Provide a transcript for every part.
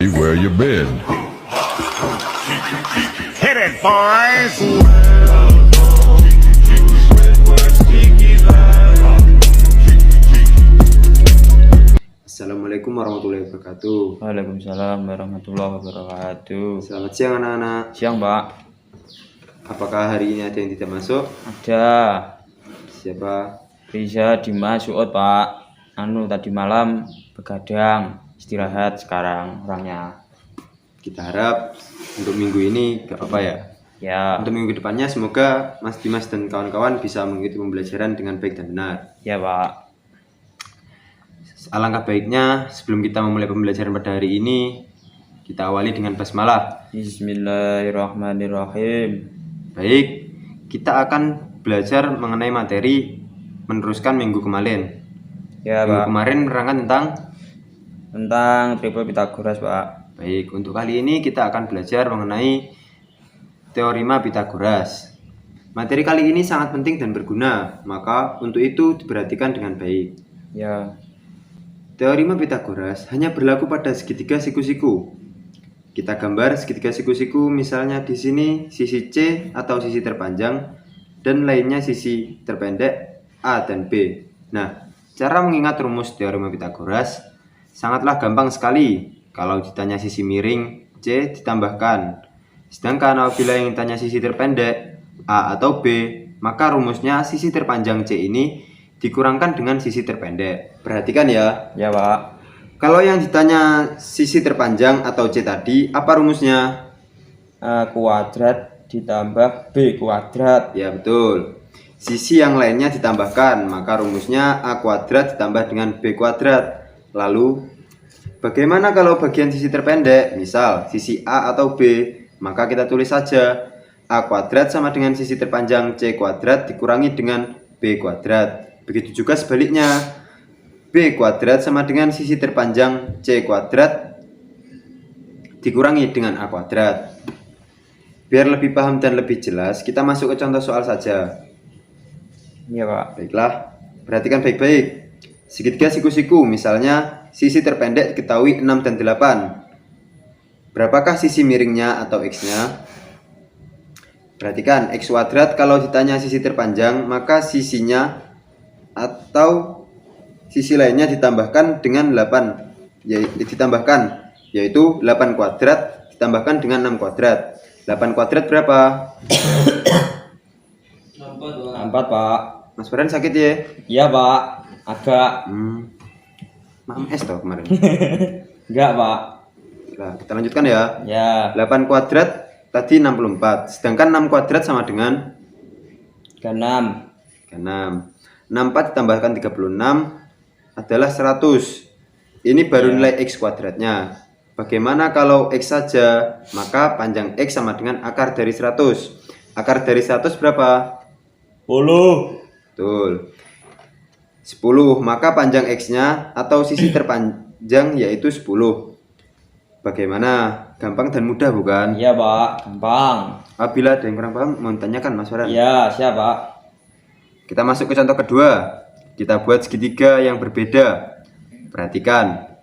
Where you been? Hit it, boys! Assalamualaikum warahmatullahi wabarakatuh. Waalaikumsalam warahmatullahi wabarakatuh. Selamat siang anak-anak. Siang, Pak. Apakah hari ini ada yang tidak masuk? Ada Siapa? Riza Dimas Suud, Pak. Tadi malam begadang, istirahat sekarang orangnya. Kita harap untuk minggu ini gak apa-apa ya. Ya, Untuk minggu depannya semoga Mas Dimas dan kawan-kawan bisa mengikuti pembelajaran dengan baik dan benar. ya, Pak. Alangkah baiknya sebelum kita memulai pembelajaran pada hari ini, kita awali dengan basmalah. Bismillahirrahmanirrahim. Baik, kita akan belajar mengenai materi meneruskan minggu kemarin. Ya, Minggu Pak. kemarin menerangkan Tentang triple Pitagoras, Pak. baik, untuk kali ini kita akan belajar mengenai teorema Pitagoras. Materi kali ini sangat penting dan berguna, maka untuk itu diperhatikan dengan baik. Ya, Teorema Pitagoras hanya berlaku pada segitiga siku-siku. Kita gambar segitiga siku-siku, misalnya di sini sisi C atau sisi terpanjang dan lainnya sisi terpendek A dan B. Nah, cara mengingat rumus teorema Pitagoras sangatlah gampang sekali. Kalau ditanya sisi miring C ditambahkan. Sedangkan apabila yang ditanya sisi terpendek A atau B, maka rumusnya sisi terpanjang C ini dikurangkan dengan sisi terpendek. Perhatikan ya. ya, Pak. Kalau yang ditanya sisi terpanjang atau C tadi, apa rumusnya? A kuadrat ditambah B kuadrat. Ya betul. Sisi yang lainnya ditambahkan, maka rumusnya A kuadrat ditambah dengan B kuadrat. Lalu, bagaimana kalau bagian sisi terpendek? Misal, sisi A atau B, maka kita tulis saja A kuadrat sama dengan sisi terpanjang C kuadrat dikurangi dengan B kuadrat. Begitu juga sebaliknya, B kuadrat sama dengan sisi terpanjang C kuadrat dikurangi dengan A kuadrat. Biar lebih paham dan lebih jelas, kita masuk ke contoh soal saja. Ya, Pak. Baiklah, perhatikan baik-baik. Segitiga siku-siku, misalnya sisi terpendek diketahui 6 dan 8. Berapakah sisi miringnya atau X-nya? Perhatikan, X kuadrat kalau ditanya sisi terpanjang, maka sisinya atau sisi lainnya ditambahkan dengan 8, yaitu 8 kuadrat ditambahkan dengan 6 kuadrat. 8 kuadrat berapa? 4, Pak. Mas Farhan sakit ya? Iya, Pak. Agak. Mam es toh kemarin. Enggak, Pak. Nah, kita lanjutkan ya. Ya, 8 kuadrat tadi 64, sedangkan 6 kuadrat sama dengan 6. 6. 64 ditambahkan 36 adalah 100. Ini baru nilai X kuadratnya. Bagaimana kalau X saja? Maka panjang X sama dengan akar dari 100. Akar dari 100 berapa? 10. Betul. 10. Maka panjang X-nya atau sisi terpanjang yaitu 10. Bagaimana? Gampang dan mudah bukan? Iya, Pak. Gampang. Apabila ada yang kurang paham, mau tanyakan Mas Farhan. Iya, siap, Pak. Kita masuk ke contoh kedua. Kita buat segitiga yang berbeda. Perhatikan.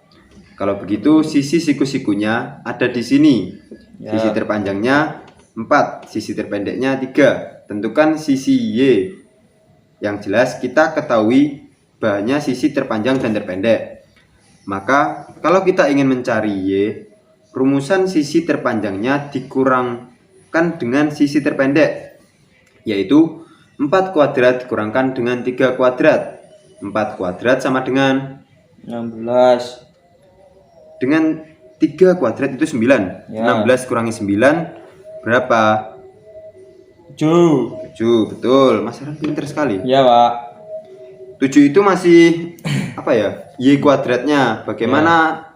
Kalau begitu, sisi siku-sikunya ada di sini. Ya. Sisi terpanjangnya 4, sisi terpendeknya 3. Tentukan sisi Y. Yang jelas kita ketahui bahannya sisi terpanjang dan terpendek. Maka kalau kita ingin mencari Y, rumusan sisi terpanjangnya dikurangkan dengan sisi terpendek, yaitu 4 kuadrat dikurangkan dengan 3 kuadrat. 4 kuadrat sama dengan 16. Dengan 3 kuadrat itu 9. Ya. 16 kurangi 9 berapa? 7. 7, betul. Mas Farhan pinter sekali. Iya, Pak. 7 itu masih apa ya? Y kuadratnya. Bagaimana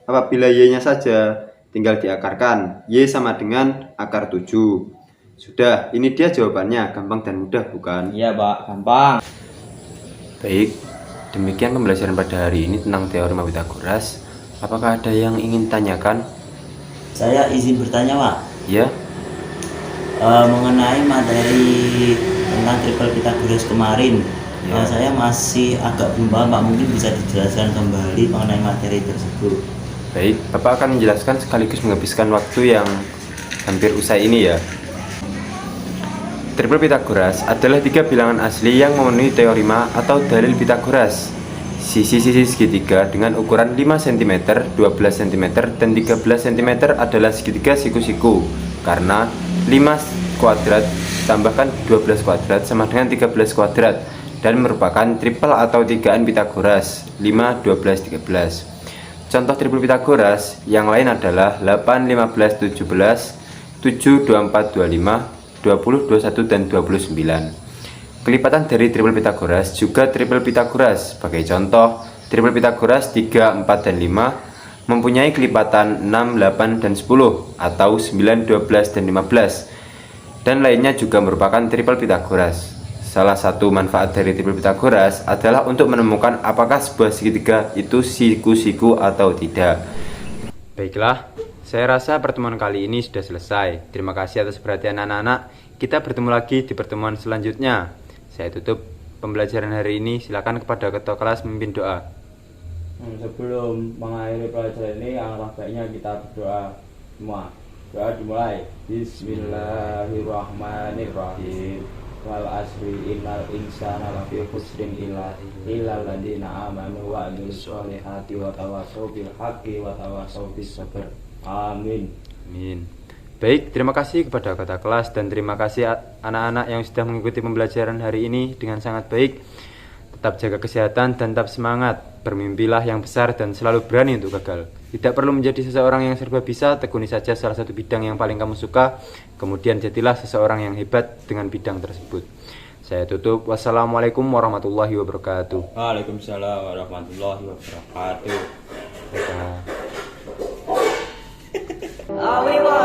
apabila Y-nya saja? Tinggal diakarkan. Y sama dengan akar 7. Sudah, ini dia jawabannya. Gampang dan mudah bukan? Iya, Pak. Gampang. Baik, demikian pembelajaran pada hari ini tentang teorema Pitagoras. Apakah ada yang ingin tanyakan? Saya izin bertanya, Pak. Ya, Mengenai materi tentang triple Pitagoras kemarin, Ya. saya masih agak belum paham, Pak. Mungkin bisa dijelaskan kembali mengenai materi tersebut. Baik, Bapak akan menjelaskan sekaligus menghabiskan waktu yang hampir usai ini ya. Triple Pitagoras adalah 3 bilangan asli yang memenuhi teorema atau dalil Pitagoras. Sisi-sisi segitiga dengan ukuran 5 cm, 12 cm, dan 13 cm adalah segitiga siku-siku, karena 5 kuadrat tambahkan 12 kuadrat sama dengan 13 kuadrat, dan merupakan triple atau tigaan Pitagoras 5, 12, 13. Contoh triple Pitagoras yang lain adalah 8, 15, 17, 7, 24, 25, 20, 21, dan 29. Kelipatan dari triple Pitagoras juga triple Pitagoras. Sebagai contoh, triple Pitagoras 3, 4, dan 5 mempunyai kelipatan 6, 8, dan 10 atau 9, 12, dan 15. Dan lainnya juga merupakan triple Pitagoras. Salah satu manfaat dari triple Pitagoras adalah untuk menemukan apakah sebuah segitiga itu siku-siku atau tidak. Baiklah, saya rasa pertemuan kali ini sudah selesai. Terima kasih atas perhatian anak-anak. Kita bertemu lagi di pertemuan selanjutnya. Saya tutup pembelajaran hari ini. Silakan kepada ketua kelas memimpin doa. Sebelum mengakhiri pelajaran ini, alangkah baiknya kita berdoa semua. Doa dimulai. Bismillahirrahmanirrahim. Wal asri innal insana lafi khusrin illal ladzina amanu wa amilus solihati wa tawassaw bil haqqi wa tawassaw bis sabr. Amin. Amin. Baik, terima kasih kepada kota kelas dan terima kasih anak-anak yang sudah mengikuti pembelajaran hari ini dengan sangat baik. Tetap jaga kesehatan dan tetap semangat. Bermimpilah yang besar dan selalu berani untuk gagal. Tidak perlu menjadi seseorang yang serba bisa, tekuni saja salah satu bidang yang paling kamu suka, kemudian jadilah seseorang yang hebat dengan bidang tersebut. Saya tutup. Wassalamualaikum warahmatullahi wabarakatuh. Waalaikumsalam warahmatullahi wabarakatuh. Dadah.